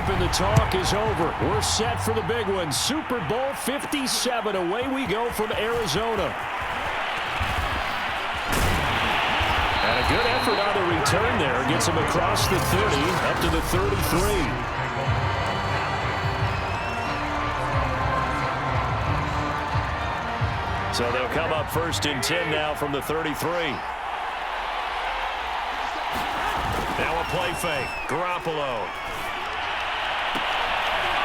snap and the talk is over. We're set for the big one. Super Bowl 57. Away we go from Arizona. And a good effort on the return there. Gets him across the 30, up to the 33. So they'll come up 1st and 10 now from the 33. Now a play fake. Garoppolo.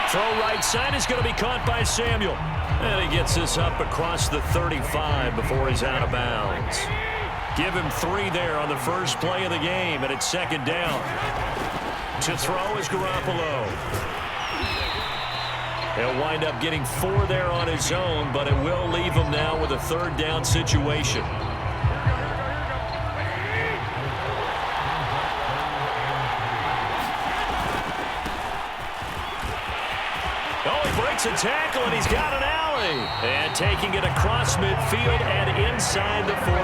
Throw right side is going to be caught by Samuel. And he gets this up across the 35 before he's out of bounds. Give him 3 there on the first play of the game, and it's 2nd down. To throw is Garoppolo. He'll wind up getting 4 there on his own, but it will leave him now with a 3rd down situation. Breaks a tackle, and he's got an alley. And taking it across midfield and inside the 45.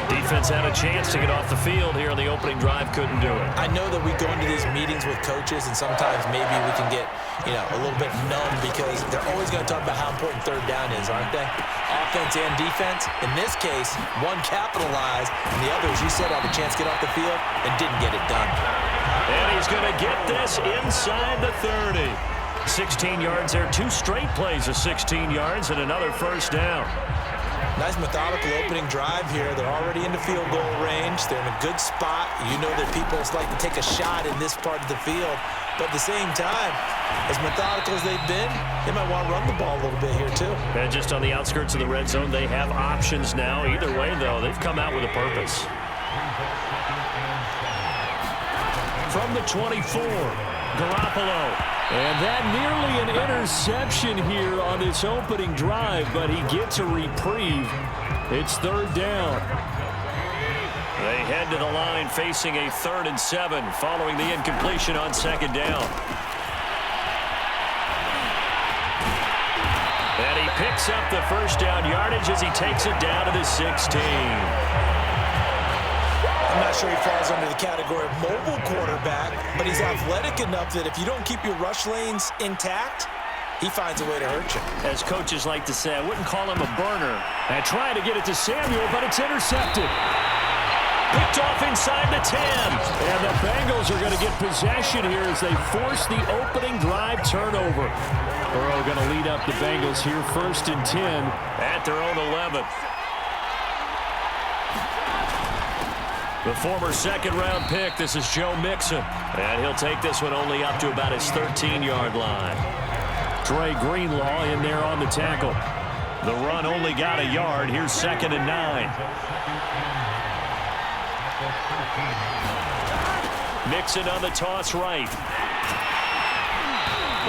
Defense had a chance to get off the field here on the opening drive, couldn't do it. I know that we go into these meetings with coaches, and sometimes maybe we can get, a little bit numb because they're always going to talk about how important 3rd down is, aren't they? Offense and defense. In this case, one capitalized, and the other, as you said, had a chance to get off the field and didn't get it done. And he's going to get this inside the 30. 16 yards there. 2 straight plays of 16 yards and another 1st down. Nice methodical opening drive here. They're already in the field goal range. They're in a good spot. You know that people like to take a shot in this part of the field. But at the same time, as methodical as they've been, they might want to run the ball a little bit here too. And just on the outskirts of the red zone, they have options now. Either way, though, they've come out with a purpose. From the 24, Garoppolo. And that nearly an interception here on this opening drive, but he gets a reprieve. It's 3rd down. They head to the line facing a 3rd and 7 following the incompletion on 2nd down. And he picks up the 1st down yardage as he takes it down to the 16. I'm not sure he falls under the category of mobile quarterback, but he's athletic enough that if you don't keep your rush lanes intact, he finds a way to hurt you. As coaches like to say, I wouldn't call him a burner. And trying to get it to Samuel, but it's intercepted. Picked off inside the 10. And the Bengals are going to get possession here as they force the opening drive turnover. Burrow going to lead up the Bengals here 1st and 10 at their own 11. The former 2nd-round pick, this is Joe Mixon. And he'll take this one only up to about his 13-yard line. Dre Greenlaw in there on the tackle. The run only got a yard. Here's 2nd and 9. Mixon on the toss right.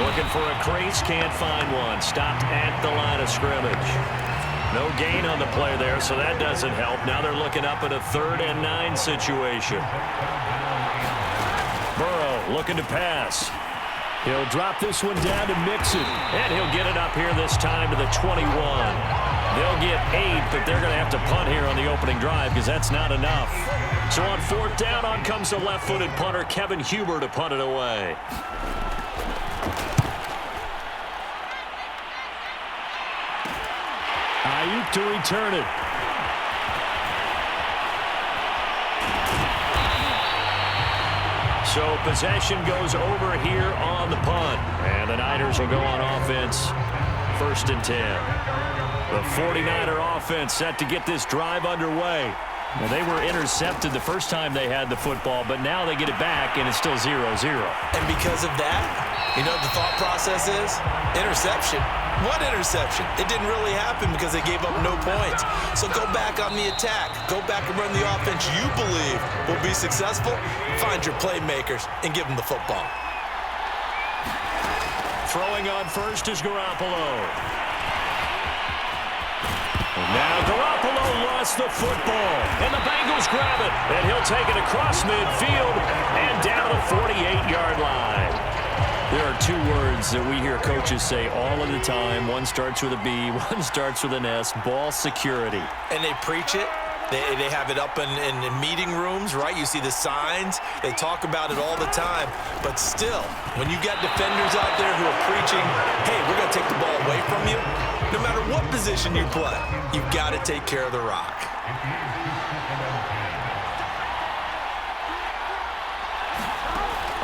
Looking for a crease, can't find one. Stopped at the line of scrimmage. No gain on the play there, so that doesn't help. Now they're looking up at a 3rd and 9 situation. Burrow looking to pass. He'll drop this one down to Mixon, and he'll get it up here this time to the 21. They'll get 8, but they're going to have to punt here on the opening drive because that's not enough. So on 4th down, on comes the left-footed punter, Kevin Huber, to punt it away. Ayuk to return it. So possession goes over here on the punt. And the Niners will go on offense 1st and 10. The 49er offense set to get this drive underway. Well, they were intercepted the first time they had the football, but now they get it back, and it's still 0-0. And because of that, you know what the thought process is? Interception. What interception? It didn't really happen because they gave up no points. So go back on the attack. Go back and run the offense you believe will be successful. Find your playmakers and give them the football. Throwing on first is Garoppolo. Now Garoppolo lost the football, and the Bengals grab it, and he'll take it across midfield and down the 48-yard line. There are 2 words that we hear coaches say all of the time. One starts with a B, one starts with an S, ball security. And they preach it, They have it up in meeting rooms, right? You see the signs. They talk about it all the time. But still, when you got defenders out there who are preaching, hey, we're going to take the ball away from you, no matter what position you play, you've got to take care of the rock.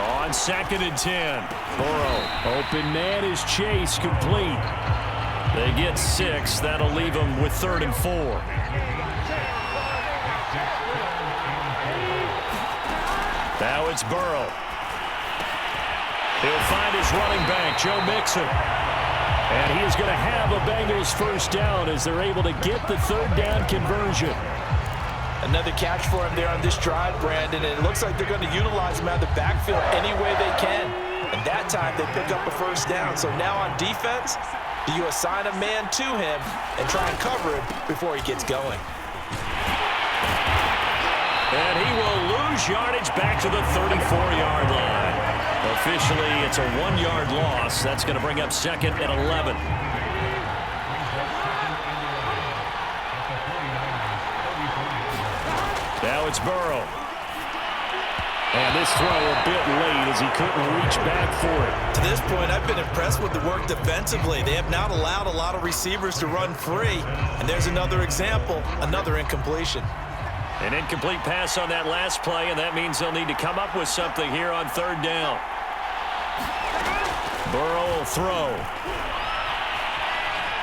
On 2nd and 10, Burrow. Open man is Chase, complete. They get 6. That'll leave them with 3rd and 4. Now it's Burrow. He'll find his running back, Joe Mixon. And he is going to have a Bengals first down as they're able to get the 3rd down conversion. Another catch for him there on this drive, Brandon, and it looks like they're going to utilize him out of the backfield any way they can. And that time they pick up a first down. So now on defense, do you assign a man to him and try and cover him before he gets going? And he will lose yardage back to the 34-yard line. Officially, it's a 1-yard loss. That's going to bring up 2nd and 11. Now it's Burrow. And this throw a bit late as he couldn't reach back for it. To this point, I've been impressed with the work defensively. They have not allowed a lot of receivers to run free. And there's another example, another incompletion. An incomplete pass on that last play, and that means they'll need to come up with something here on 3rd down. Burrow will throw.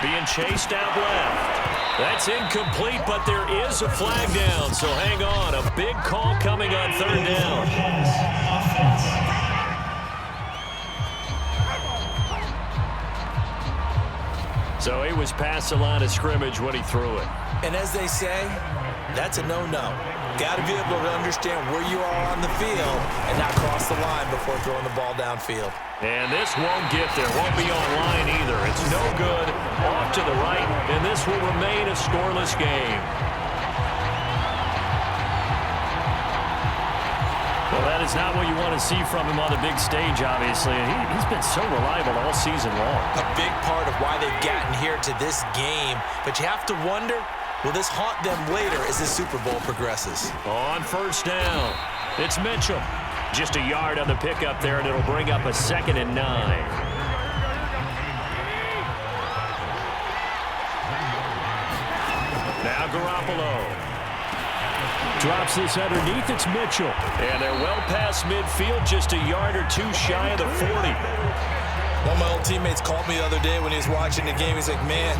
Being chased out left. That's incomplete, but there is a flag down, so hang on. A big call coming on 3rd down. So he was past the line of scrimmage when he threw it. And as they say, that's a no-no. Got to be able to understand where you are on the field and not cross the line before throwing the ball downfield. And this won't get there. Won't be on line either. It's no good. Off to the right, and this will remain a scoreless game. Well, that is not what you want to see from him on the big stage, obviously. He's been so reliable all season long. A big part of why they've gotten here to this game. But you have to wonder, will this haunt them later as the Super Bowl progresses? On 1st down, it's Mitchell. Just a yard on the pickup there, and it'll bring up a 2nd and 9. Now Garoppolo. Drops this underneath, it's Mitchell. And they're well past midfield, just a yard or 2 shy of the 40. One of my old teammates called me the other day when he was watching the game. He's like, man,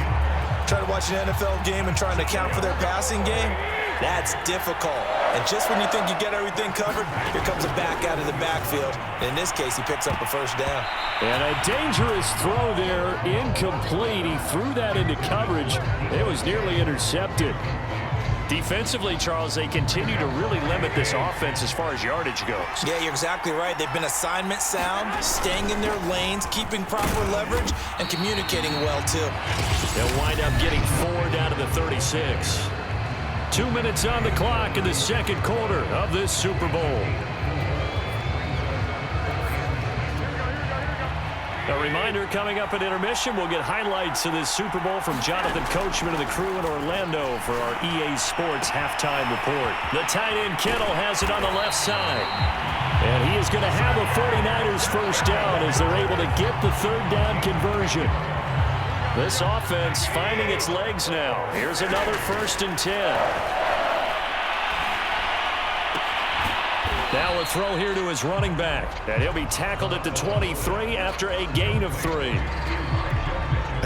trying to watch an NFL game and trying to account for their passing game, that's difficult. And just when you think you get everything covered, here comes a back out of the backfield. And in this case, he picks up a first down. And a dangerous throw there, incomplete. He threw that into coverage. It was nearly intercepted. Defensively, Charles, they continue to really limit this offense as far as yardage goes. Yeah, you're exactly right. They've been assignment sound, staying in their lanes, keeping proper leverage, and communicating well, too. They'll wind up getting 4 down to the 36. 2 minutes on the clock in the 2nd quarter of this Super Bowl. A reminder, coming up at intermission, we'll get highlights of this Super Bowl from Jonathan Coachman and the crew in Orlando for our EA Sports halftime report. The tight end Kittle has it on the left side. And he is going to have a 49ers first down as they're able to get the 3rd down conversion. This offense finding its legs now. Here's another 1st and 10. Now a throw here to his running back. And he'll be tackled at the 23 after a gain of 3.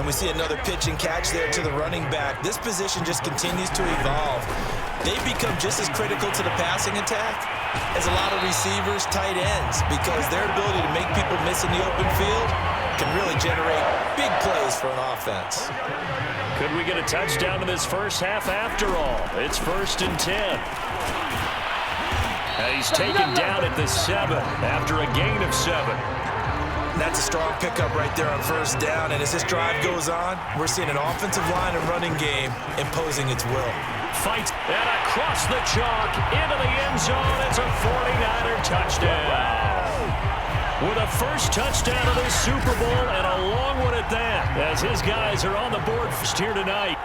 And we see another pitch and catch there to the running back. This position just continues to evolve. They become just as critical to the passing attack as a lot of receivers, tight ends, because their ability to make people miss in the open field can really generate big plays for an offense. Could we get a touchdown in this first half after all? It's 1st and 10. And he's taken down at the 7 after a gain of 7. That's a strong pickup right there on 1st down. And as this drive goes on, we're seeing an offensive line and running game imposing its will. Fight and across the chalk into the end zone. It's a 49er touchdown. With a first touchdown of this Super Bowl and a long one at that, as his guys are on the board first here tonight.